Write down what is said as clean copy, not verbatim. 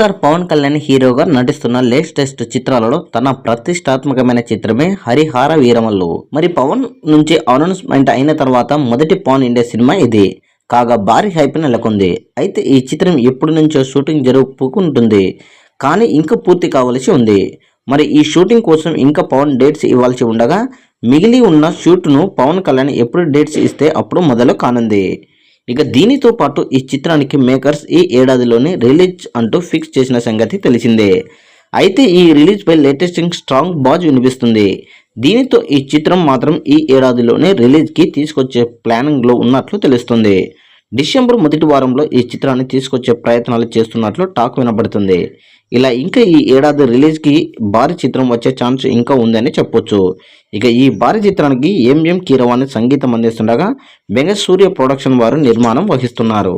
Star Pawan Kalyan హీరోగా నటిస్తున్న latest చిత్రాలలో తన ప్రతిష్టాత్మకమైన చిత్రమే హరిహర వీరమల్లు. మరి పవన్ నుంచి అనౌన్స్మెంట్ అయిన తర్వాత మొదటి పాన్ ఇండియా సినిమా ఇది కాగా భారీ హైప్ నెలకొంది. అయితే ఈ చిత్రం ఎప్పటి నుంచో షూటింగ్ జరుపుకుంటుంది, కానీ ఇంకా పూర్తి కావలసి ఉంది. మరి ఈ షూటింగ్ కోసం ఇంకా పవన్ డేట్స్ ఇవ్వాల్సి ఉండగా మిగిలి ఉన్న షూట్ను పవన్ కళ్యాణ్ ఎప్పుడు డేట్స్ ఇస్తే అప్పుడు మొదలు కానుంది. ఇక దీనితో పాటు ఈ చిత్రానికి మేకర్స్ ఈ ఏడాదిలోనే రిలీజ్ అంటూ ఫిక్స్ చేసిన సంగతి తెలిసిందే. అయితే ఈ రిలీజ్ పై లేటెస్ట్ స్ట్రాంగ్ బాజ్ వినిపిస్తుంది. దీనితో ఈ చిత్రం మాత్రం ఈ ఏడాదిలోనే రిలీజ్కి తీసుకొచ్చే ప్లానింగ్లో ఉన్నట్లు తెలుస్తుంది. డిసెంబర్ మొదటి వారంలో ఈ చిత్రాన్ని తీసుకొచ్చే ప్రయత్నాలు చేస్తున్నట్లు టాక్ వినబడుతుంది. ఇలా ఇంకా ఈ ఏడాది రిలీజ్కి భారీ చిత్రం వచ్చే ఛాన్స్ ఇంకా ఉందని చెప్పొచ్చు. ఇక ఈ భారీ చిత్రానికి ఎంఎం కీరవాణి సంగీతం అందిస్తుండగా బెంగ సూర్య ప్రొడక్షన్ వారు నిర్మాణం వహిస్తున్నారు.